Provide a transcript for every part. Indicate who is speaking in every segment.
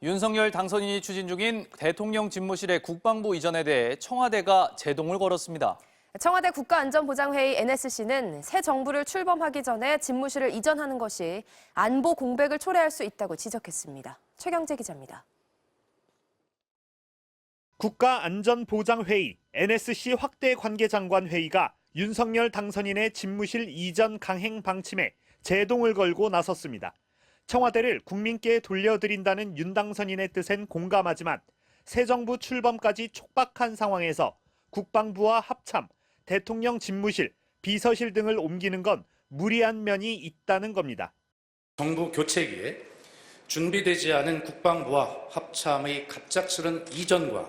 Speaker 1: 윤석열 당선인이 추진 중인 대통령 집무실의 국방부 이전에 대해 청와대가 제동을 걸었습니다.
Speaker 2: 청와대 국가안전보장회의 NSC는 새 정부를 출범하기 전에 집무실을 이전하는 것이 안보 공백을 초래할 수 있다고 지적했습니다. 최경재 기자입니다.
Speaker 3: 국가안전보장회의 NSC 확대 관계장관 회의가 윤석열 당선인의 집무실 이전 강행 방침에 제동을 걸고 나섰습니다. 청와대를 국민께 돌려드린다는 윤 당선인의 뜻엔 공감하지만 새 정부 출범까지 촉박한 상황에서 국방부와 합참, 대통령 집무실, 비서실 등을 옮기는 건 무리한 면이 있다는 겁니다.
Speaker 4: 정부 교체기에 준비되지 않은 국방부와 합참의 갑작스런 이전과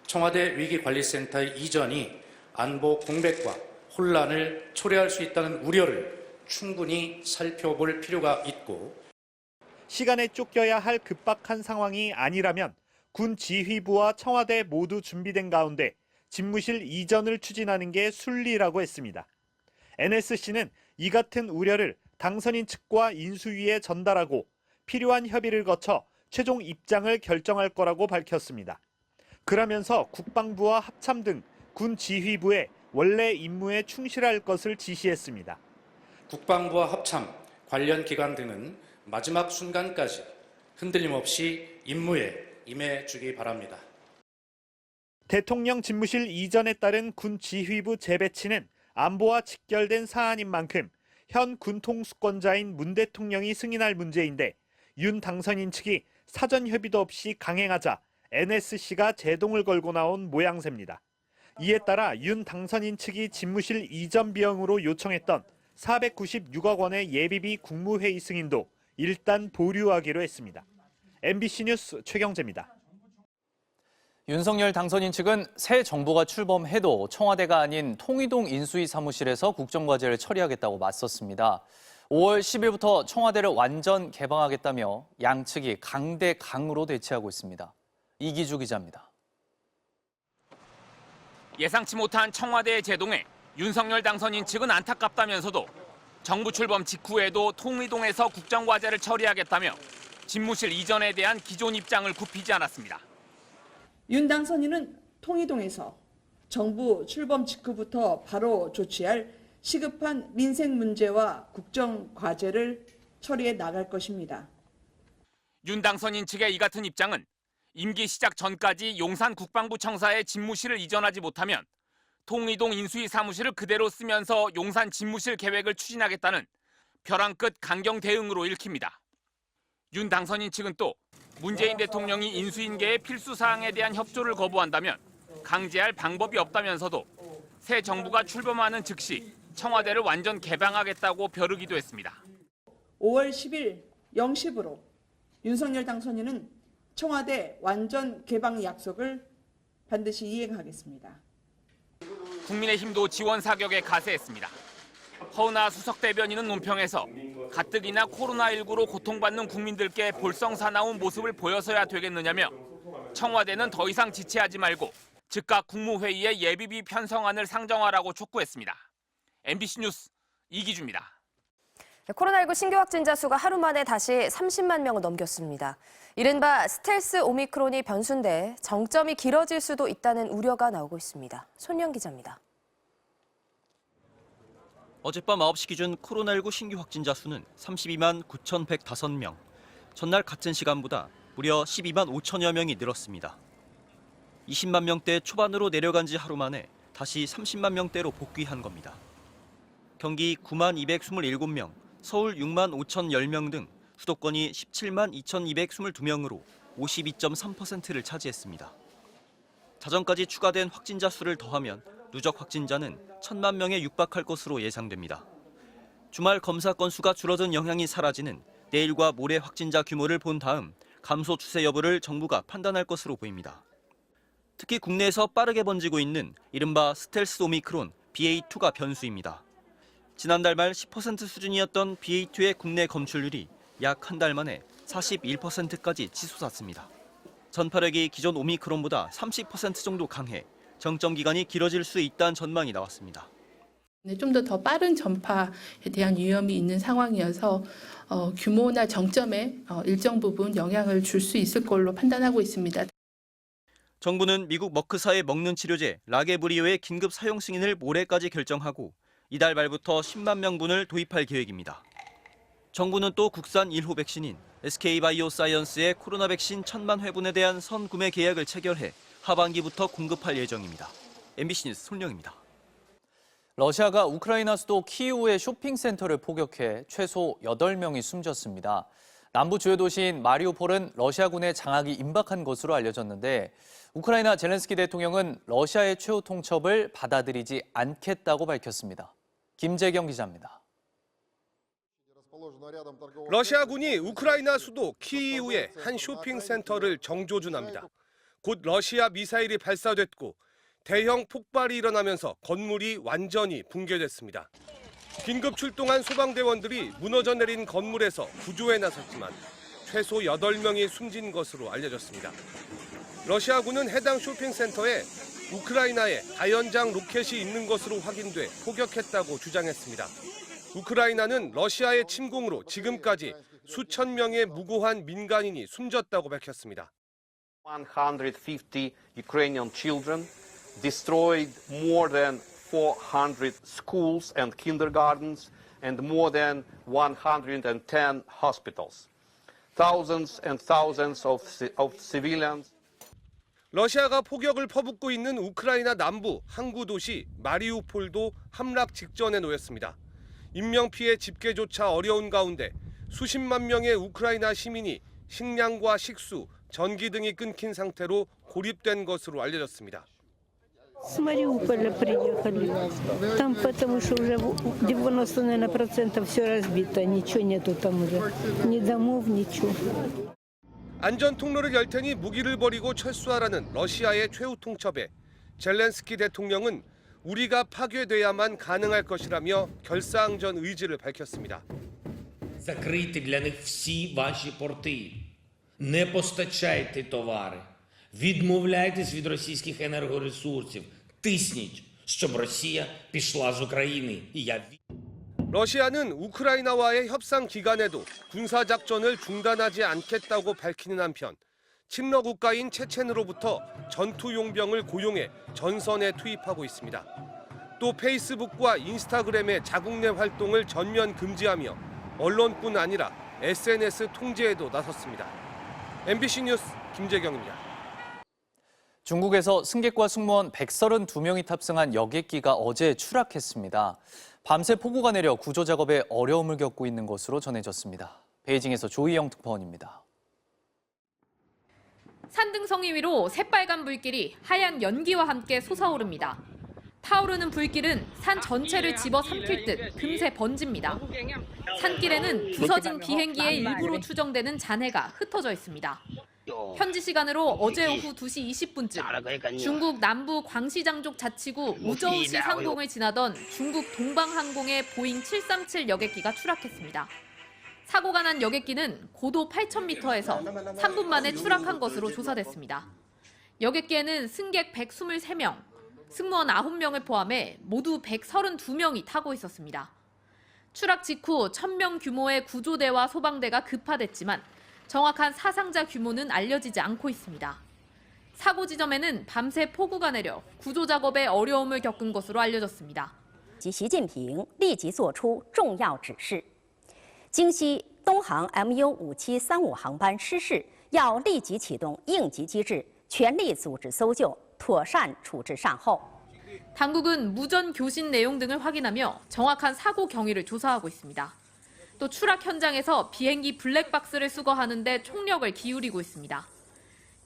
Speaker 4: 청와대 위기관리센터의 이전이 안보 공백과 혼란을 초래할 수 있다는 우려를 충분히 살펴볼 필요가 있고,
Speaker 3: 시간에 쫓겨야 할 급박한 상황이 아니라면 군 지휘부와 청와대 모두 준비된 가운데 집무실 이전을 추진하는 게 순리라고 했습니다. NSC는 이 같은 우려를 당선인 측과 인수위에 전달하고 필요한 협의를 거쳐 최종 입장을 결정할 거라고 밝혔습니다. 그러면서 국방부와 합참 등 군 지휘부의 원래 임무에 충실할 것을 지시했습니다.
Speaker 4: 국방부와 합참, 관련 기관 등은 마지막 순간까지 흔들림 없이 임무에 임해주기 바랍니다.
Speaker 3: 대통령 집무실 이전에 따른 군 지휘부 재배치는 안보와 직결된 사안인 만큼 현 군통수권자인 문 대통령이 승인할 문제인데 윤 당선인 측이 사전 협의도 없이 강행하자 NSC가 제동을 걸고 나온 모양새입니다. 이에 따라 윤 당선인 측이 집무실 이전 비용으로 요청했던 496억 원의 예비비 국무회의 승인도 일단 보류하기로 했습니다. MBC 뉴스 최경재입니다.
Speaker 1: 윤석열 당선인 측은 새 정부가 출범해도 청와대가 아닌 통이동 인수위 사무실에서 국정과제를 처리하겠다고 맞섰습니다. 5월 10일부터 청와대를 완전 개방하겠다며 양측이 강대강으로 대치하고 있습니다. 이기주 기자입니다.
Speaker 5: 예상치 못한 청와대의 제동에 윤석열 당선인 측은 안타깝다면서도 정부 출범 직후에도 통이동에서 국정과제를 처리하겠다며 집무실 이전에 대한 기존 입장을 굽히지 않았습니다.
Speaker 6: 윤 당선인은 통이동에서 정부 출범 직후부터 바로 조치할 시급한 민생 문제와 국정 과제를 처리해 나갈 것입니다.
Speaker 5: 윤 당선인 측의 이 같은 입장은 임기 시작 전까지 용산 국방부 청사에 집무실을 이전하지 못하면 통이동 인수위 사무실을 그대로 쓰면서 용산 집무실 계획을 추진하겠다는 벼랑 끝 강경 대응으로 읽힙니다. 윤 당선인 측은 또 문재인 대통령이 인수인계의 필수 사항에 대한 협조를 거부한다면 강제할 방법이 없다면서도 새 정부가 출범하는 즉시 청와대를 완전 개방하겠다고 벼르기도 했습니다.
Speaker 6: 5월 10일 0시부로 윤석열 당선인은 청와대 완전 개방 약속을 반드시 이행하겠습니다.
Speaker 5: 국민의힘도 지원 사격에 가세했습니다. 허은하 수석 대변인은 논평에서 가뜩이나 코로나19로 고통받는 국민들께 볼썽사나운 모습을 보여서야 되겠느냐며 청와대는 더 이상 지체하지 말고 즉각 국무회의에 예비비 편성안을 상정하라고 촉구했습니다. MBC 뉴스 이기주입니다.
Speaker 2: 코로나19 신규 확진자 수가 하루 만에 다시 30만 명을 넘겼습니다. 이른바 스텔스 오미크론이 변수인데 정점이 길어질 수도 있다는 우려가 나오고 있습니다. 손영 기자입니다.
Speaker 7: 어젯밤 9시 기준 코로나19 신규 확진자 수는 32만 9,105명. 전날 같은 시간보다 무려 12만 5천여 명이 늘었습니다. 20만 명대 초반으로 내려간 지 하루 만에 다시 30만 명대로 복귀한 겁니다. 경기 9만 227명, 서울 6만 5,010명 등 수도권이 17만 2,222명으로 52.3%를 차지했습니다. 자정까지 추가된 확진자 수를 더하면 누적 확진자는 1,000만 명에 육박할 것으로 예상됩니다. 주말 검사 건수가 줄어든 영향이 사라지는 내일과 모레 확진자 규모를 본 다음 감소 추세 여부를 정부가 판단할 것으로 보입니다. 특히 국내에서 빠르게 번지고 있는 이른바 스텔스 오미크론 BA2가 변수입니다. 지난달 말 10% 수준이었던 BA2의 국내 검출률이 약 한 달 만에 41%까지 치솟았습니다. 전파력이 기존 오미크론보다 30% 정도 강해 정점 기간이 길어질 수 있다는 전망이 나왔습니다.
Speaker 8: 좀 더 빠른 전파에 대한 위험이 있는 상황이어서 규모나 정점에 일정 부분 영향을 줄 수 있을 걸로 판단하고 있습니다.
Speaker 7: 정부는 미국 머크사의 먹는 치료제 라게브리오의 긴급 사용 승인을 올해까지 결정하고 이달 말부터 10만 명분을 도입할 계획입니다. 정부는 또 국산 1호 백신인 SK바이오사이언스의 코로나 백신 1,000만 회분에 대한 선구매 계약을 체결해 하반기부터 공급할 예정입니다. MBC 뉴스 손령입니다.
Speaker 1: 러시아가 우크라이나 수도 키이우의 쇼핑센터를 포격해 최소 8명이 숨졌습니다. 남부 주요 도시인 마리우폴은 러시아군의 장악이 임박한 것으로 알려졌는데 우크라이나 젤렌스키 대통령은 러시아의 최후 통첩을 받아들이지 않겠다고 밝혔습니다. 김재경 기자입니다.
Speaker 9: 러시아군이 우크라이나 수도 키이우의 한 쇼핑센터를 정조준합니다. 곧 러시아 미사일이 발사됐고 대형 폭발이 일어나면서 건물이 완전히 붕괴됐습니다. 긴급 출동한 소방대원들이 무너져 내린 건물에서 구조에 나섰지만 최소 8명이 숨진 것으로 알려졌습니다. 러시아군은 해당 쇼핑센터에 우크라이나에 다연장 로켓이 있는 것으로 확인돼 포격했다고 주장했습니다. 우크라이나는 러시아의 침공으로 지금까지 수천 명의 무고한 민간인이 숨졌다고 밝혔습니다.
Speaker 10: 150 Ukrainian children destroyed more than 400 schools and kindergartens and more than 110 hospitals. Thousands and thousands of civilians.
Speaker 9: 러시아가 포격을 퍼붓고 있는 우크라이나 남부 항구 도시 마리우폴도 함락 직전에 놓였습니다. 인명피해 집계조차 어려운 가운데 수십만 명의 우크라이나 시민이 식량과 식수, 전기 등이 끊긴 상태로 고립된 것으로 알려졌습니다.
Speaker 11: С Мариуполя приехали. Там потому что уже 90% все разбито, ничего нету там уже. Ни домов, ничего.
Speaker 9: 안전 통로를 열 테니 무기를 버리고 철수하라는 러시아의 최후 통첩에 젤렌스키 대통령은 우리가 파괴돼야만 가능할 것이라며 결사항전 의지를 밝혔습니다.
Speaker 12: Закрийте для них всі ваші порти. Не постачайте товари. Відмовляйтесь від російських енергоресурсів. Тисніть, щоб Росія пішла з України. І я
Speaker 9: 러시아는 우크라이나와의 협상 기간에도 군사작전을 중단하지 않겠다고 밝히는 한편 친러 국가인 체첸으로부터 전투 용병을 고용해 전선에 투입하고 있습니다. 또 페이스북과 인스타그램의 자국 내 활동을 전면 금지하며 언론뿐 아니라 SNS 통제에도 나섰습니다. MBC 뉴스 김재경입니다.
Speaker 1: 중국에서 승객과 승무원 132명이 탑승한 여객기가 어제 추락했습니다. 밤새 폭우가 내려 구조 작업에 어려움을 겪고 있는 것으로 전해졌습니다. 베이징에서 조희영 특파원입니다.
Speaker 13: 산등성이 위로 새빨간 불길이 하얀 연기와 함께 솟아오릅니다. 타오르는 불길은 산 전체를 집어삼킬 듯 금세 번집니다. 산길에는 부서진 비행기의 일부로 추정되는 잔해가 흩어져 있습니다. 현지 시간으로 어제 오후 2시 20분쯤 중국 남부 광시장족 자치구 우저우시 상공을 지나던 중국 동방항공의 보잉 737 여객기가 추락했습니다. 사고가 난 여객기는 고도 8,000m에서 3분 만에 추락한 것으로 조사됐습니다. 여객기에는 승객 123명, 승무원 9명을 포함해 모두 132명이 타고 있었습니다. 추락 직후 1,000명 규모의 구조대와 소방대가 급파됐지만 정확한 사상자 규모는 알려지지 않고 있습니다. 사고 지점에는 밤새 폭우가 내려 구조 작업에 어려움을 겪은 것으로 알려졌습니다.
Speaker 14: 习近平立即作出重要指示，京西东航 MU5735航班失事，要立即启动应急机制，全力组织搜救，妥善处置善后。
Speaker 13: 당국은 무전 교신 내용 등을 확인하며 정확한 사고 경위를 조사하고 있습니다. 또 추락 현장에서 비행기 블랙박스를 수거하는 데 총력을 기울이고 있습니다.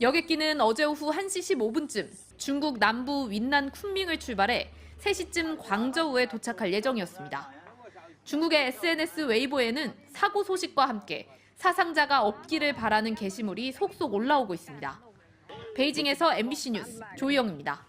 Speaker 13: 여객기는 어제 오후 1시 15분쯤 중국 남부 윈난 쿤밍을 출발해 3시쯤 광저우에 도착할 예정이었습니다. 중국의 SNS 웨이보에는 사고 소식과 함께 사상자가 없기를 바라는 게시물이 속속 올라오고 있습니다. 베이징에서 MBC 뉴스 조희영입니다.